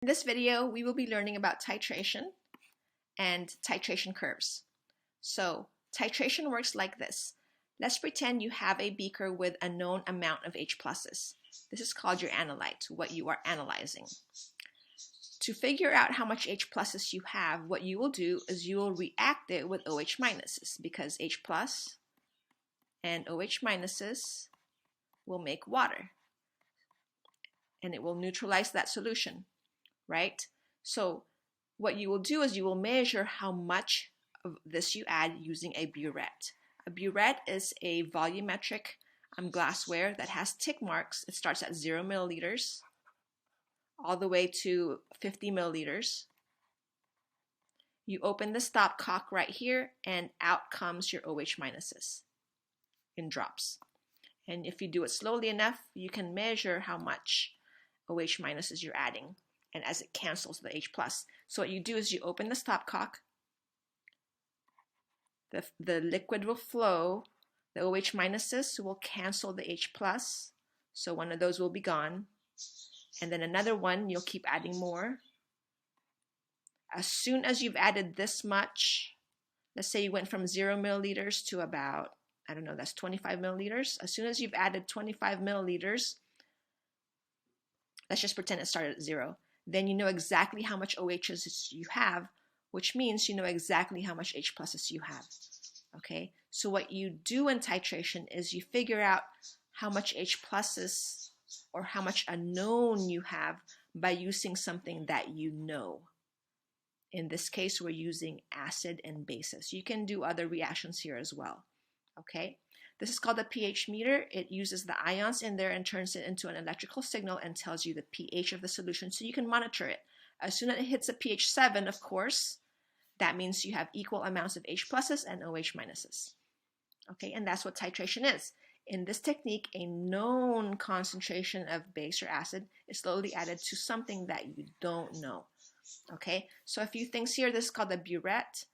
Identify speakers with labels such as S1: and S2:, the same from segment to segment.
S1: In this video, we will be learning about titration and titration curves. So titration works like this. Let's pretend you have a beaker with a known amount of H pluses. This is called your analyte, what you are analyzing. To figure out how much H pluses you have, what you will do is you will react it with OH minuses, because H plus and OH minuses will make water, and it will neutralize that solution, right? So what you will do is you will measure how much of this you add using a burette. A burette is a volumetric glassware that has tick marks. It starts at 0 milliliters all the way to 50 milliliters. You open the stopcock right here, and out comes your OH minuses in drops. And if you do it slowly enough, you can measure how much OH minuses you're adding, and as it cancels the H plus. So what you do is you open the stopcock, the liquid will flow, the OH minuses will cancel the H plus, so one of those will be gone, and then another one, you'll keep adding more. As soon as you've added this much, let's say you went from 0 milliliters to about, I don't know, that's 25 milliliters. As soon as you've added 25 milliliters, let's just pretend it started at 0. Then you know exactly how much OHs you have, which means you know exactly how much H pluses you have. Okay, so what you do in titration is you figure out how much H pluses or how much unknown you have by using something that you know. In this case, we're using acid and bases. You can do other reactions here as well. Okay, this is called a pH meter. It uses the ions in there and turns it into an electrical signal and tells you the pH of the solution, so you can monitor it. As soon as it hits a pH 7, of course, that means you have equal amounts of H pluses and OH minuses. Okay, and that's what titration is. In this technique, a known concentration of base or acid is slowly added to something that you don't know. Okay, so a few things here. This is called the burette.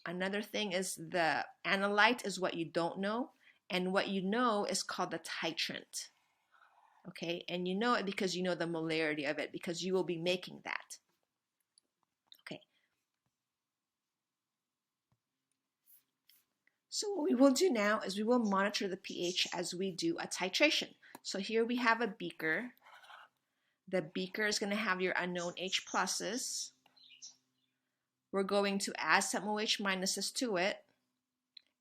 S1: Another thing is the analyte is what you don't know, and what you know is called the titrant. Okay, and you know it because you know the molarity of it, because you will be making that. Okay. So what we will do now is we will monitor the pH as we do a titration. So here we have a beaker. The beaker is going to have your unknown H pluses. We're going to add some OH minuses to it,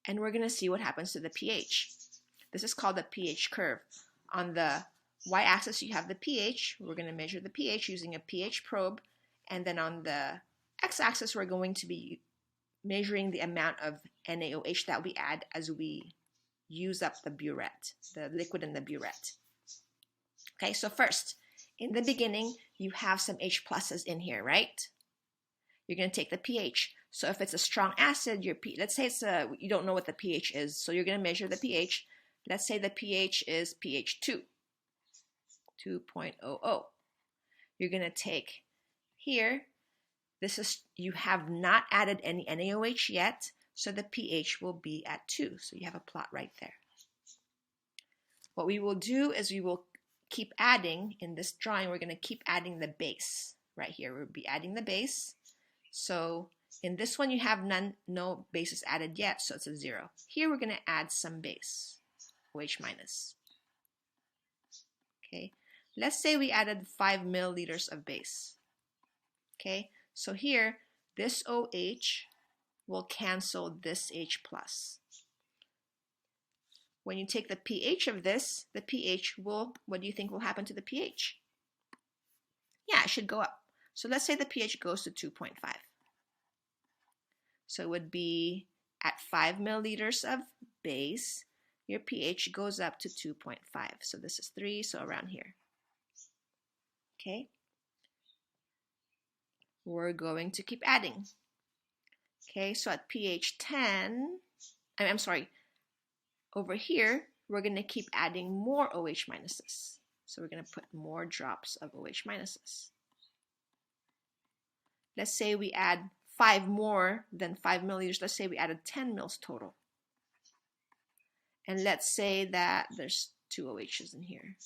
S1: and we're going to see what happens to the pH. This is called the pH curve. On the y-axis, you have the pH. We're going to measure the pH using a pH probe, and then on the x-axis, we're going to be measuring the amount of NaOH that we add as we use up the burette, the liquid in the burette. Okay, so first, in the beginning, you have some H pluses in here, right? You're going to take the pH. So if it's a strong acid, let's say you don't know what the pH is, so you're going to measure the pH. Let's say the pH is pH 2, 2.00. You're going to take here, you have not added any NaOH yet, so the pH will be at 2. So you have a plot right there. What we will do is we will keep adding, in this drawing, we're going to keep adding the base. Right here, we'll be adding the base. So in this one, you have no bases added yet, so it's a 0. Here, we're going to add some base, OH minus. Okay, let's say we added 5 milliliters of base. Okay, so here, this OH will cancel this H plus. When you take the pH of this, the pH will, what do you think will happen to the pH? Yeah, it should go up. So let's say the pH goes to 2.5. So it would be at 5 milliliters of base, your pH goes up to 2.5. So this is 3, so around here. Okay. We're going to keep adding. Okay, so at pH 10, I'm sorry, over here, we're going to keep adding more OH minuses. So we're going to put more drops of OH minuses. Let's say we add 5 more than 5 milliliters. Let's say we added 10 mils total. And let's say that there's 2 OHs in here.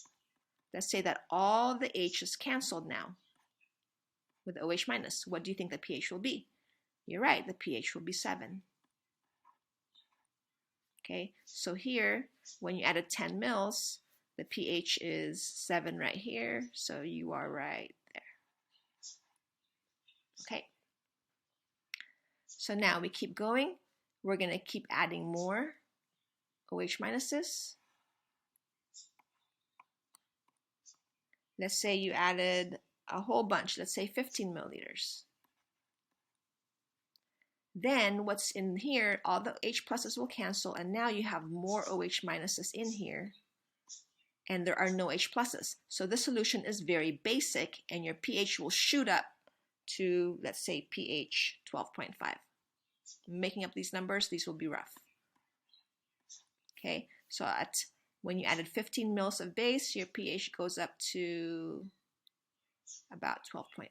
S1: Let's say that all the H is canceled now. with OH minus. What do you think the pH will be? You're right, the pH will be 7. Okay, so here, when you added 10 mils, the pH is 7 right here, so you are right there. Okay, so now we keep going. We're going to keep adding more OH minuses. Let's say you added a whole bunch, let's say 15 milliliters. Then what's in here, all the H pluses will cancel, and now you have more OH minuses in here, and there are no H pluses. So this solution is very basic, and your pH will shoot up to, let's say, pH 12.5. Making up these numbers, these will be rough. Okay, so when you added 15 mils of base, your pH goes up to about 12.5.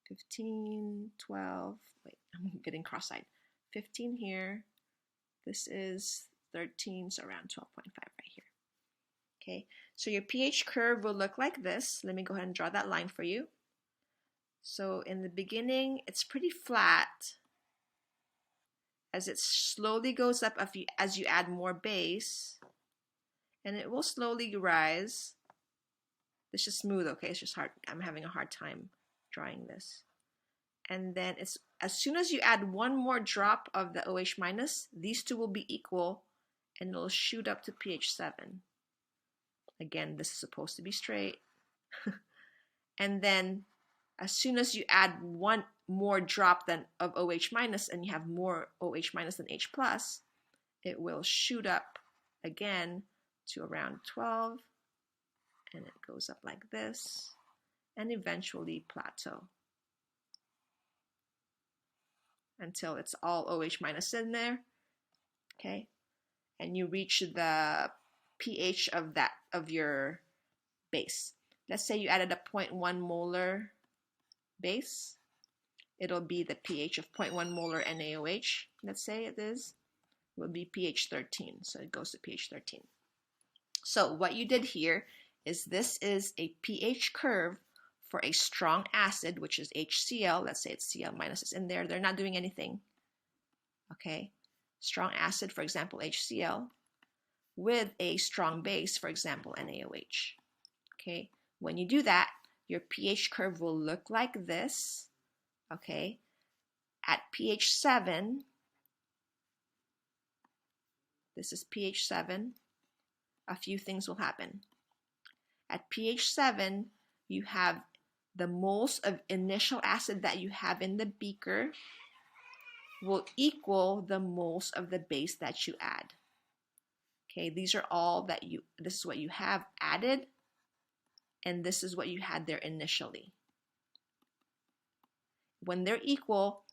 S1: 15, 12, wait, I'm getting cross-eyed. 15 here, this is 13, so around 12.5 right here. Okay, so your pH curve will look like this. Let me go ahead and draw that line for you. So in the beginning, it's pretty flat. As it slowly goes up as you add more base, and it will slowly rise. It's just smooth, okay? It's just hard. I'm having a hard time drawing this. And then it's as soon as you add one more drop of the OH minus, these two will be equal, and it'll shoot up to pH 7. Again, this is supposed to be straight. And then as soon as you add one more drop of OH minus, and you have more OH minus than H plus, it will shoot up again to around 12, and it goes up like this, and eventually plateau until it's all OH minus in there, okay? And you reach the pH of your base. Let's say you added a 0.1 molar base. It'll be the pH of 0.1 molar NaOH, let's say it is, will be pH 13, so it goes to pH 13. So what you did here is this is a pH curve for a strong acid, which is HCl. Let's say it's Cl minus is in there. They're not doing anything. Okay, strong acid, for example, HCl, with a strong base, for example, NaOH. Okay, when you do that, your pH curve will look like this. Okay, at pH 7, this is pH 7, a few things will happen. At pH 7, you have the moles of initial acid that you have in the beaker will equal the moles of the base that you add. Okay, these are all that this is what you have added, and this is what you had there initially. When they're equal,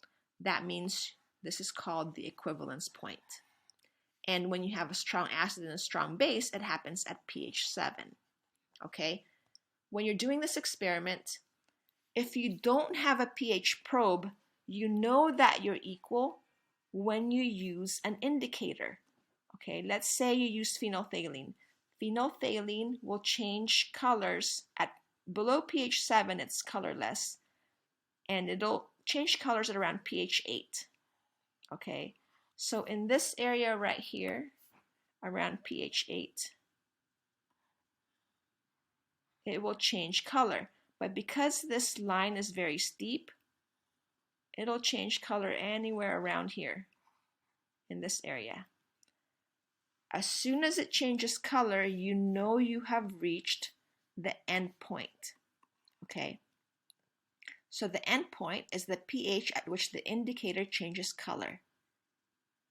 S1: that means this is called the equivalence point. And when you have a strong acid and a strong base, it happens at pH 7. Okay? When you're doing this experiment, if you don't have a pH probe, you know that you're equal when you use an indicator. Okay, let's say you use phenolphthalein. Phenolphthalein will change colors at below pH 7, it's colorless, and it'll change colors at around pH 8. Okay, so in this area right here, around pH 8, it will change color. But because this line is very steep, it'll change color anywhere around here in this area. As soon as it changes color, you know you have reached the end point. Okay? So the end point is the pH at which the indicator changes color.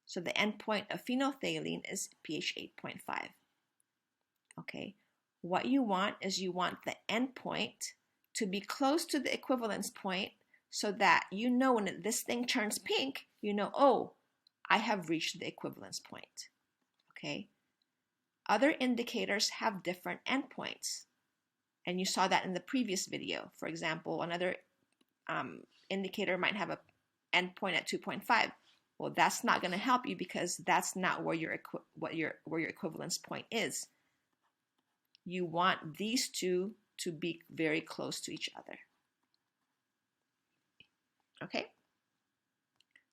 S1: So the end point of phenolphthalein is pH 8.5. Okay? What you want is you want the end point to be close to the equivalence point so that you know when this thing turns pink, you know, oh, I have reached the equivalence point. Okay? Other indicators have different endpoints. And you saw that in the previous video. For example, another indicator might have an endpoint at 2.5. Well, that's not going to help you because that's not where your equivalence point is. You want these two to be very close to each other. Okay?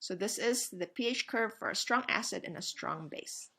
S1: So this is the pH curve for a strong acid and a strong base.